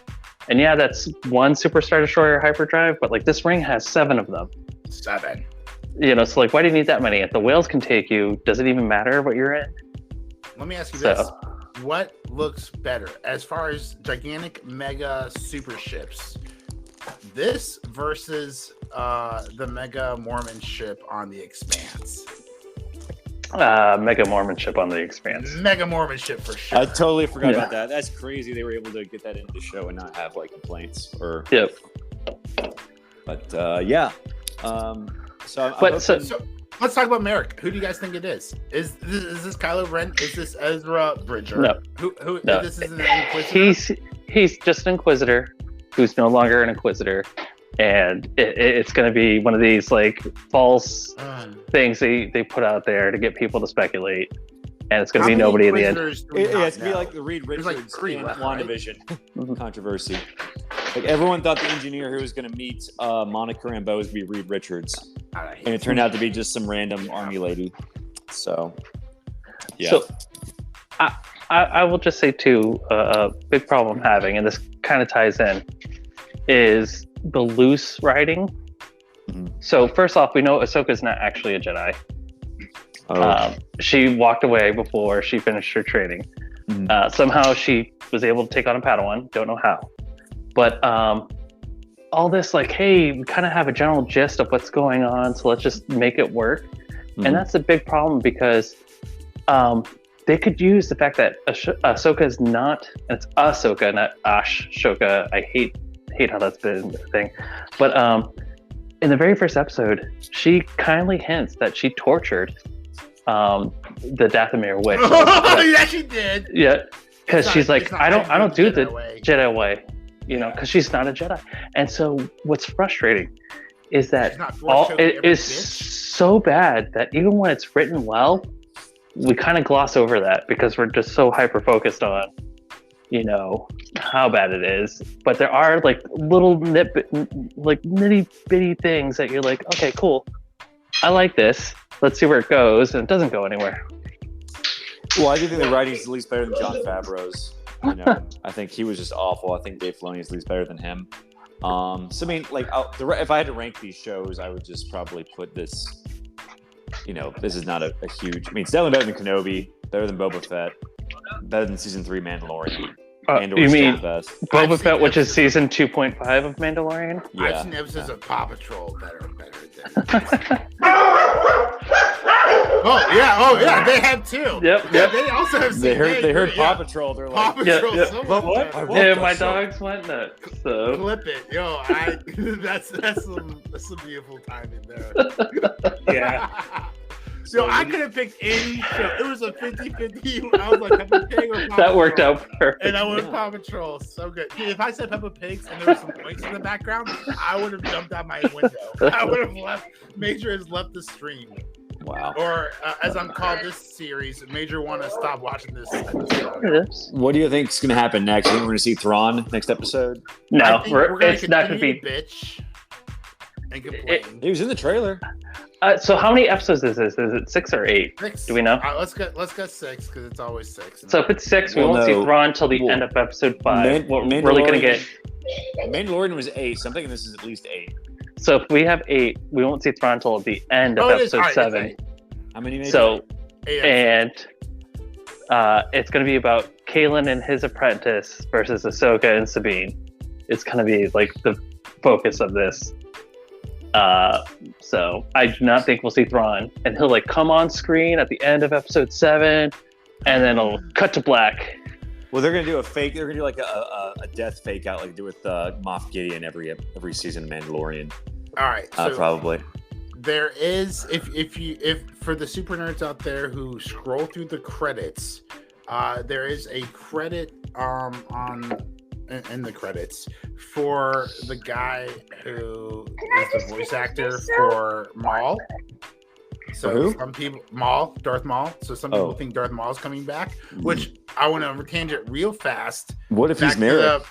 And yeah, that's 1 superstar destroyer hyperdrive, but like this ring has 7 of them. 7. You know, so like why do you need that many? If the whales can take you, does it even matter what you're in? Let me ask you So- this: what looks better as far as gigantic mega super ships? This versus the mega Mormon ship on the Expanse. Mega Mormon ship on the Expanse. Mega Mormon ship for sure. I totally forgot Yeah. about that. That's crazy. They were able to get that into the show and not have like complaints or. Yep. But yeah. So, I'm But hoping- So let's talk about Merrick. Who do you guys think it is? Is this Kylo Ren? Is this Ezra Bridger? No. Who? No. This is an Inquisitor. He's just an Inquisitor who's no longer an Inquisitor, and it's going to be one of these like false things they put out there to get people to speculate, and it's going to be nobody in the end. it's gonna be like the Reed There's Richards like 3 in left, right? WandaVision Mhm. controversy. Like everyone thought the engineer who was going to meet Monica Rambeau was be Reed Richards, and it turned out to be just some random army lady. So Yeah. So I will just say too, a big problem I'm having, and this kind of ties in, is the loose writing. Mhm. So first off, we know Ahsoka's not actually a Jedi. She walked away before she finished her training. Mhm. Somehow she was able to take on a Padawan. Don't know how. But all this like, hey, we kind of have a general gist of what's going on, so let's just make it work. Mhm. And that's a big problem because they could use the fact that Ahsoka is not, and it's Ahsoka, not Ashoka. I hate how that's been a thing. But in the very first episode, she kindly hints that she tortured the Dathomir witch. Yeah, she did. Yeah, because she's like, I don't do the way. Jedi way, because she's not a Jedi. And so what's frustrating is that She's not force choking it every is bitch. so bad that even when it's written well, we kind of gloss over that because we're just so hyper focused on, how bad it is. But there are like little nitty bitty things that you're like, okay, cool, I like this. Let's see where it goes, and it doesn't go anywhere. Well, I do think the writing's at least better than Jon Favreau's. I think he was just awful. I think Dave Filoni is at least better than him. So I mean, like, if I had to rank these shows, I would just probably put this. This is not a huge. I mean, it's definitely better than Kenobi, better than Boba Fett, better than season 3 Mandalorian. You mean best. Boba Fett, which is season 2.5 of Mandalorian? Yeah. I've seen episodes of Paw Patrol better than. Oh yeah, they have too. Yep. They also have. They heard Paw Patrol. They're Paw like, Patrol. Yeah. So But much what? better. I Yeah, want my that show. dogs went nuts. So Clip it, yo! that's some beautiful timing there. Yeah. So I could have picked any show. It was a 50-50. I was like Peppa Pig or Paw that worked Patrol. out perfect. And I went with Paw Patrol. So good. Dude, if I said Peppa Pigs and there was some points in the background, I would have jumped out my window. I would have left. Major has left the stream. Wow. Or as I'm called this series, Major want to stop watching this episode. What do you think is going to happen next? I think we're going to see Thrawn next episode. No, I think we're gonna it's not going to continue be. bitch and complain. He was in the trailer. So how many episodes is this? Is it 6 or 8? 6. Do we know? Let's go 6 because it's always 6. So if it's 6, we Well, won't see no. Thrawn until the Well, end of episode 5. We're Mandalorian- really going to get. Mandalorian was 8, so I'm thinking this is at least 8. So if we have 8, we won't see Thrawn until the end of it is. episode All right, 7. it's 8. How many? Maybe? So Yeah. and it's going to be about Kalen and his apprentice versus Ahsoka and Sabine. It's going to be like the focus of this. So I do not think we'll see Thrawn, and he'll like come on screen at the end of episode 7, and then it'll cut to black. Well, they're gonna do a fake. They're gonna do like a death fake out, like they do with Moff Gideon every season of Mandalorian. All right. So Probably. there is if for the super nerds out there who scroll through the credits, there is a credit in the credits for the guy who is the voice actor for Maul. So For who? some people Darth Maul. So some people think Darth Maul is coming back, which I want to tangent real fast. What if Back he's to married?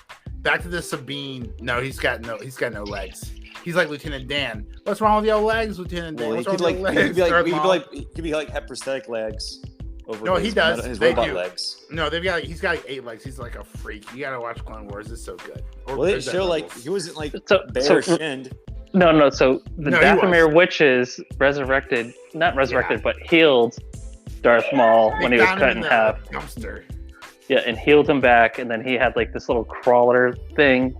back to the Sabine. No, he's got no legs. He's like Lieutenant Dan. What's wrong with your legs, Lieutenant Dan? Well, he What's could wrong like, with he your could legs? be like, he could be like have prosthetic legs over No, his, he does. his They robot do. legs. No, he's got like 8 legs. He's like a freak. You gotta watch Clone Wars. It's so good. Well, they show like he wasn't like bare shinned. No. So the No, he Dathomir witches not resurrected, but healed Darth Maul when he was cut in half. Dumpster. Yeah, and healed him back, and then he had like this little crawler thing.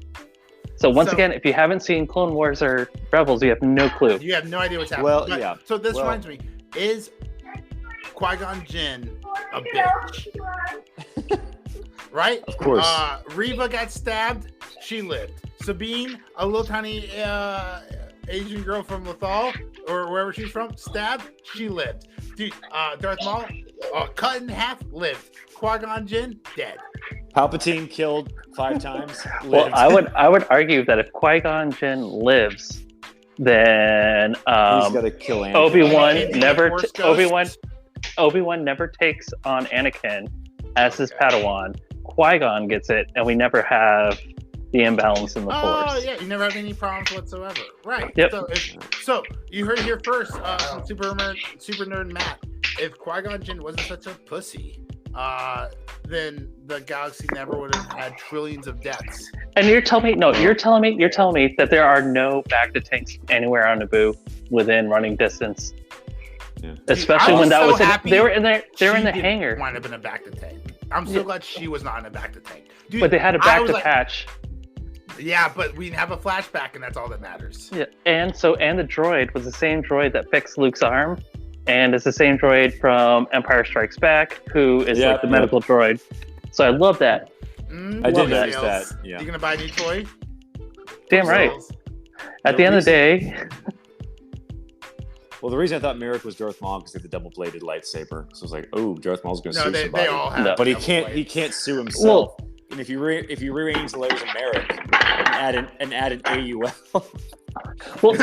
So once again, if you haven't seen Clone Wars or Rebels, you have no clue. You have no idea what's happening. Well, But- yeah. So this Well- reminds me: is Qui-Gon Jinn a bitch? Right? Of course. Reva got stabbed. She lived. Sabine, a little tiny Asian girl from Lethal or wherever she's from, stabbed. She lived. Dude, Darth Maul, cut in half, lived. Qui-Gon Jinn, dead. Palpatine killed 5 times. Well, lived. I would argue that if Qui-Gon Jinn lives, then He's got to kill Anakin. Obi-Wan never takes on Anakin as his Padawan. Qui-Gon gets it, and we never have the imbalance in the Force. Oh, yeah, you never have any problems whatsoever. Right. Yep. So you heard it here first, super nerd Matt. if Qui-Gon Jinn wasn't such a pussy, then the galaxy never would have had trillions of deaths. And you're telling me that there are no bacta tanks anywhere on Naboo within running distance. Yeah. Especially Dude, when that was happy they were in there. They were in the she hangar. Didn't wind up in a bacta tank. I'm so glad she was not in a bacta tank. Dude, But they had a I was bacta patch. Yeah, but we have a flashback, and that's all that matters. Yeah, and the droid was the same droid that fixed Luke's arm, and it's the same droid from Empire Strikes Back, who is like the medical droid. So I love that. I did notice that. Yeah. You gonna buy a new toy? Damn right. At the end of the day. Well, the reason I thought Merrick was Darth Maul because they had the double-bladed lightsaber. So I was like, "Oh, Darth Maul's going to sue somebody." They all have. But he can't sue himself. And if you rearrange the letters of Merrick and add an AUL. Well,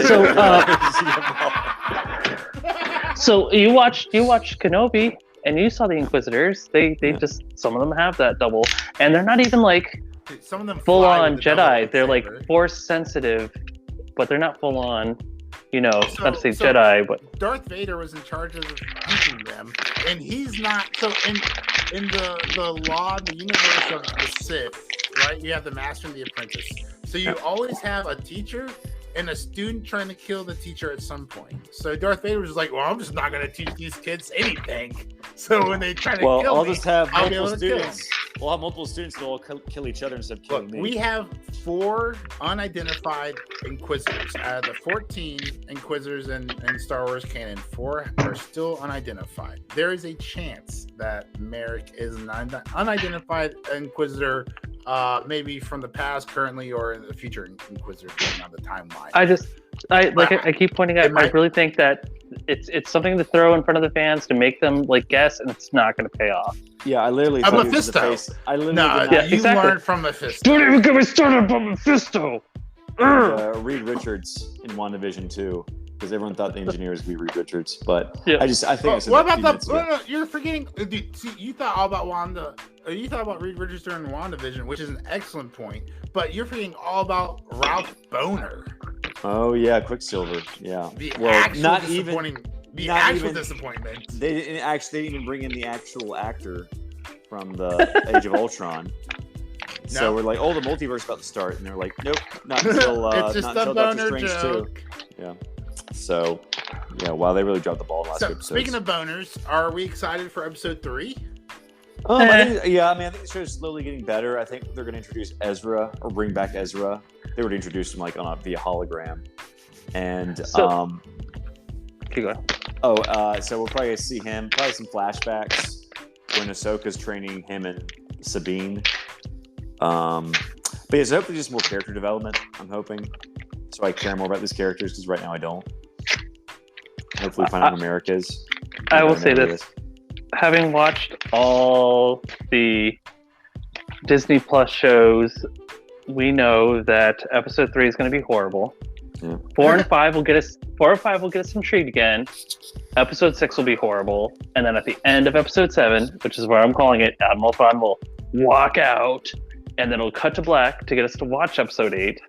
so you watched Kenobi and you saw the Inquisitors. They just, some of them have that double, and they're not even like some of them full on Jedi. They're like Force sensitive, but they're not full on. Not to say Jedi, but Darth Vader was in charge of teaching them, and he's not. So in the law, the universe of the Sith, right? You have the master and the apprentice. So you always have a teacher and a student trying to kill the teacher at some point. So Darth Vader was like, "Well, I'm just not going to teach these kids anything." So when they try to kill me, I'll just have I'll be multiple able to kill them. students. We'll have multiple students that will kill each other instead of killing me. We have 4 unidentified Inquisitors. Out of the 14 Inquisitors in Star Wars canon, 4 are still unidentified. There is a chance that Merrick is an unidentified Inquisitor, maybe from the past, currently, or in the future Inquisitor, depending on the timeline. I keep pointing out. I really think that it's something to throw in front of the fans to make them like guess, and it's not going to pay off. Yeah, I literally A told Mephisto. you to the face. You learned from Mephisto. Don't even get me started on Mephisto. Reed Richards in WandaVision too, because everyone thought the engineers would be Reed Richards, but Yeah. I think I said What that a few about minutes ago. No, you're forgetting. Dude, see, you thought all about Wanda. You thought about Reed Richards during WandaVision, which is an excellent point. But you're forgetting all about Ralph Boner. Oh yeah, Quicksilver. Yeah. The Well, actual not disappointing. even. The actual disappointment. They didn't even bring in the actual actor from the Age of Ultron. So No. we're like, "Oh, the multiverse is about to start," and they're like, "Nope, not until It's just not a until Doctor boner Strange joke. 2." Yeah. So, yeah, wow, they really dropped the ball in the last So, episodes. speaking of boners, are we excited for episode 3? I think the show's slowly getting better. I think they're going to introduce Ezra or bring back Ezra. They would introduce him like via hologram, and Keep going. so we're probably going to see him. Probably some flashbacks when Ahsoka's training him and Sabine. But yeah, so hopefully just more character development. I'm hoping, so I care more about these characters because right now I don't. Hopefully, find out who Merrick is. I will say this. Having watched all the Disney Plus shows, we know that episode 3 is going to be horrible. Yeah. 4 and 5 will get us. 4 and 5 will get us intrigued again. Episode 6 will be horrible, and then at the end of episode 7, which is where I'm calling it, Admiral Thrawn will walk out, and then it'll cut to black to get us to watch episode 8.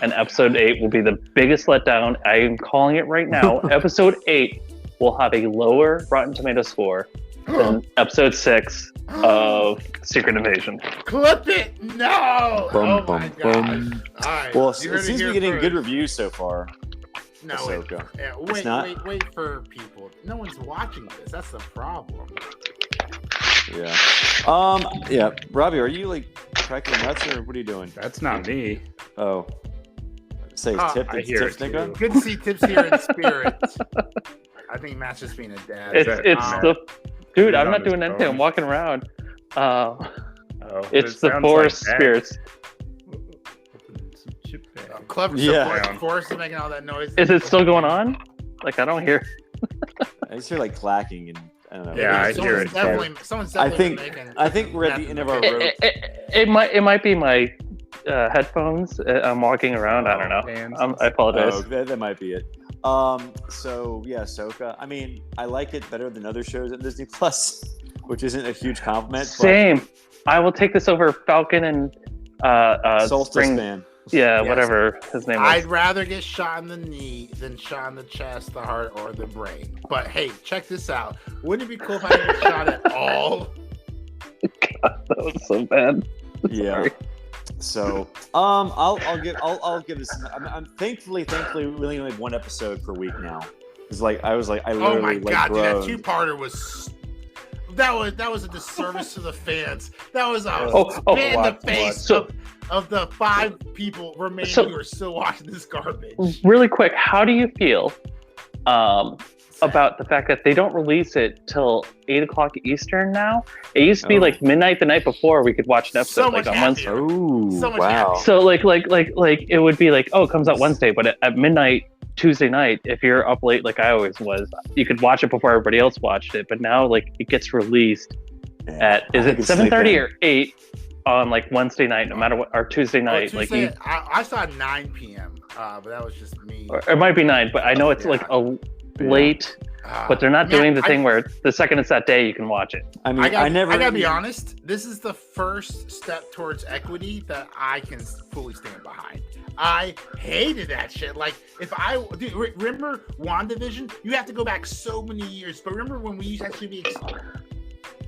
And episode 8 will be the biggest letdown. I am calling it right now. Episode 8 will have a lower Rotten Tomato score than episode 6 of Secret Invasion. Clip it! No! Bum, Oh my bum, bum. gosh. All right. Well, you it heard seems to here be getting first. good reviews so far. No, Ahsoka. wait for people. No one's watching this. That's the problem. Yeah. Yeah. Robbie, are you like cracking nuts or what are you doing? That's not me. Oh. Say Tip. I Did hear Tip it sneak too. up? Good to see Tips here in spirit. I think Matt's just being a dad. It's the dude. He's I'm on not his doing anything. phone. I'm walking around. Oh, It's it the sounds forest like spirits. Clever. Yeah. So Forrest is making all that noise. Is it still going on? Like I don't hear. I just hear like clacking and I don't know. Yeah, I hear it. Someone's I definitely think making. I think we're at the end of our road. It might be my headphones. I'm walking around. I don't know. I apologize. Oh, that might be it. So yeah, Ahsoka. I mean, I like it better than other shows at Disney Plus, which isn't a huge compliment. Same. I will take this over Falcon and Solstice Spring. fan. Yes. whatever his name I'd was. rather get shot in the knee than shot in the chest, the heart, or the brain. But hey, check this out. Wouldn't it be cool if I didn't get shot at all? God, that was so bad. Yeah. Sorry. So, I'll give this. I'm thankfully, we only have one episode per week now. It's like I literally Oh my god, dude, that groaned. two-parter was. That was a disservice to the fans. That was a Oh, in the face So- of the 5 people remaining So- who are still watching this garbage. Really quick, how do you feel about the fact that they don't release it till 8 o'clock Eastern now? It used to be like midnight the night before we could watch an episode So like much on Wednesday. happier. Oh, So much wow. So like it would be like, oh, it comes out Wednesday, but at midnight Tuesday night, if you're up late like I always was, you could watch it before everybody else watched it. But now like it gets released at I is it could 7:30 sleep or 8 on like Wednesday night, no matter what, or Tuesday night. Tuesday, like I saw 9 p.m. But that was just me. or it might be 9, but I know it's like a late. But they're not doing the thing where the second it's that day you can watch it. I mean, I never. gotta be honest. This is the first step towards equity that I can fully stand behind. I hated that shit. Like, remember WandaVision? You have to go back so many years. But remember when we used to actually be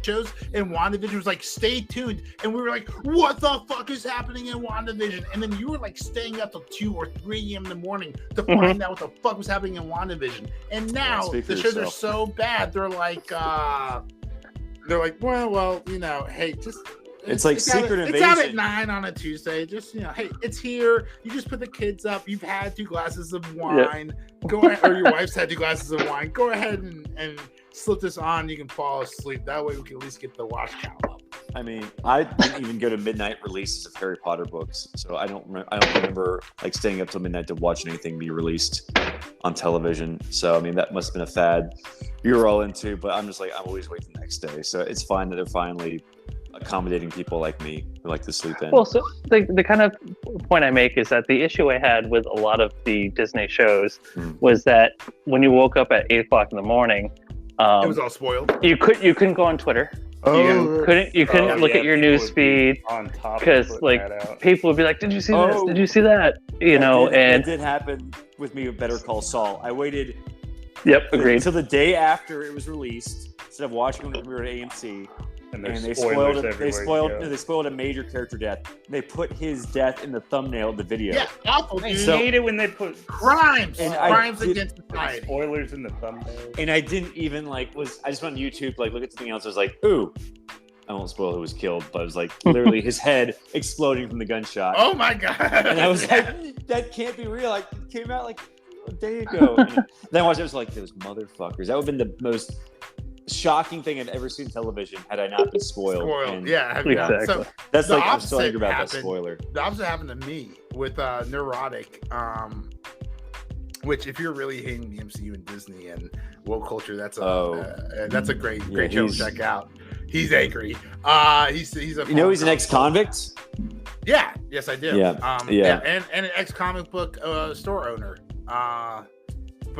shows and WandaVision was like, stay tuned, and we were like, what the fuck is happening in WandaVision? And then you were like staying up till 2 or 3 a.m. in the morning to find out what the fuck was happening in WandaVision. And now the shows are so bad, they're like, well, you know, hey, just It's like Secret Invasion. It's out at 9 on a Tuesday. Just, you know, hey, it's here. You just put the kids up. You've had 2 glasses of wine. Go ahead, or your wife's had 2 glasses of wine. Go ahead and slip this on. You can fall asleep. That way we can at least get the watch count up. I mean, I didn't even go to midnight releases of Harry Potter books, so I don't remember like staying up till midnight to watch anything be released on television. So I mean, that must have been a fad you were all into. But I'm just like, I'm always waiting the next day. So it's fine that they're finally accommodating people like me who like to sleep in. Well, so the kind of point I make is that the issue I had with a lot of the Disney shows was that when you woke up at 8 o'clock in the morning, it was all spoiled. You couldn't go on Twitter. You couldn't look at your news feed on top because like people would be like, "Did you see this? Did you see that?" You know, and it did happen with me with Better Call Saul. I waited. Yep, agreed. Until the day after it was released, instead of watching when we were at AMC. And they spoiled a major character death. They put his death in the thumbnail of the video. Yeah, awful. I hate it when they put crimes against society. Spoilers in the thumbnail. And I didn't even I just went on YouTube to look at something else. I was like, ooh, I won't spoil who was killed, but it was like literally his head exploding from the gunshot. Oh my god! And I was like, that can't be real. Like, it came out like a day ago. And then I watched it, I was like, those motherfuckers. That would have been the most shocking thing I've ever seen on television had I not been spoiled. Exactly. So that's like, I'm still angry about that spoiler. The opposite happened to me with Neurotic, which if you're really hating the MCU and Disney and woke culture, that's a great show to check out. He's angry. He's a he's an ex-convict. Yeah, yes I do. Yeah. And an ex-comic book store owner.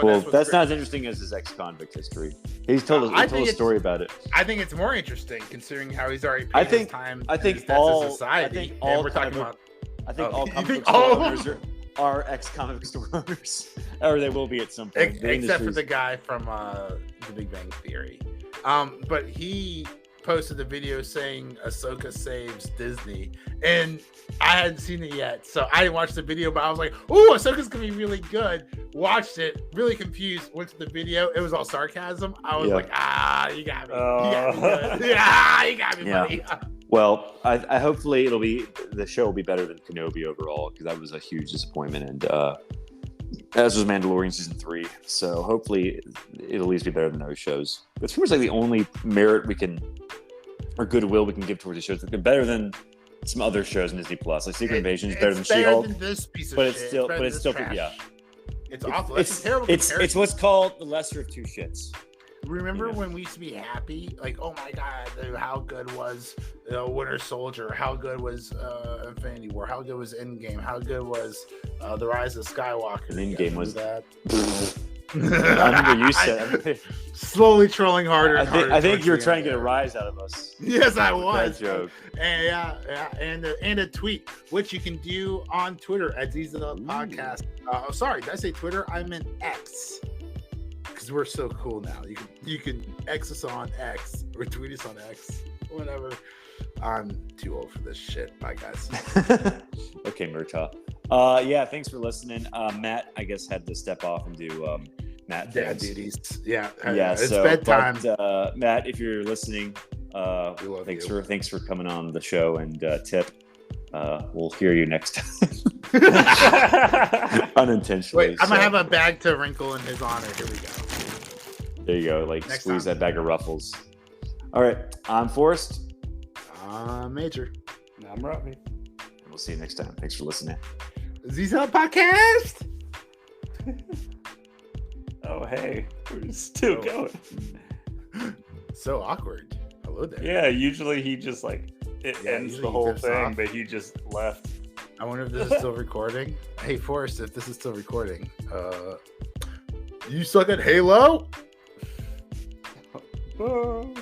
Well, that's not as interesting as his ex-convict history. He's told a story about it. I think it's more interesting considering how he's already paid his time. I think all society. All comic book store owners are ex-comic book store owners, or they will be at some point. Except for the guy from The Big Bang Theory. But he posted a video saying Ahsoka saves Disney, and I hadn't seen it yet, so I didn't watch the video, but I was like, "Ooh, Ahsoka's gonna be really good." Watched it, really confused. Went to the video, it was all sarcasm. I was like, "You got me. You got me, buddy." Well, I hopefully the show will be better than Kenobi overall, because that was a huge disappointment, and as was Mandalorian season 3. So hopefully it'll at least be better than those shows. It's pretty much like the only merit or goodwill we can give towards the shows. It's been better than some other shows in Disney Plus. Like Secret Invasion is better than She-Hulk. This piece of but shit. it's still trash. It's awful. It's terrible. It's what's called the lesser of two shits. Remember when we used to be happy? Like, oh my god, how good was Winter Soldier? How good was Infinity War? How good was Endgame? How good was The Rise of Skywalker? And Endgame was that. I remember you said. Slowly trolling harder. I think you were trying to get a rise out of us. Yes, I That was. joke. And and a tweet, which you can do on Twitter at Ziza Podcast. Sorry, did I say Twitter? I meant X. Because we're so cool now. You can X us on X or tweet us on X. Whatever. I'm too old for this shit. Bye, guys. Okay, Murtaugh. Yeah, thanks for listening. Matt, I guess, had to step off and do Matt Dad things. duties. Yeah. Yeah, It's so, bedtime. But, Matt, if you're listening, We love you. thanks for coming on the show, and Tip. We'll hear you next time. Unintentionally. Wait, I'm gonna have a bag to wrinkle in his honor. Here we go. There you go. Like Next squeeze time. that bag of ruffles. All right, I'm Forrest. Major. I'm Robbie. And we'll see you next time. Thanks for listening. Ziza Podcast. Oh, hey, we're still going. So awkward. Hello there. Yeah, usually he just like ends usually the he whole drifts thing, off. but he just left. I wonder if this is still recording. Hey, Forrest, if this is still recording, you suck at Halo? Oh.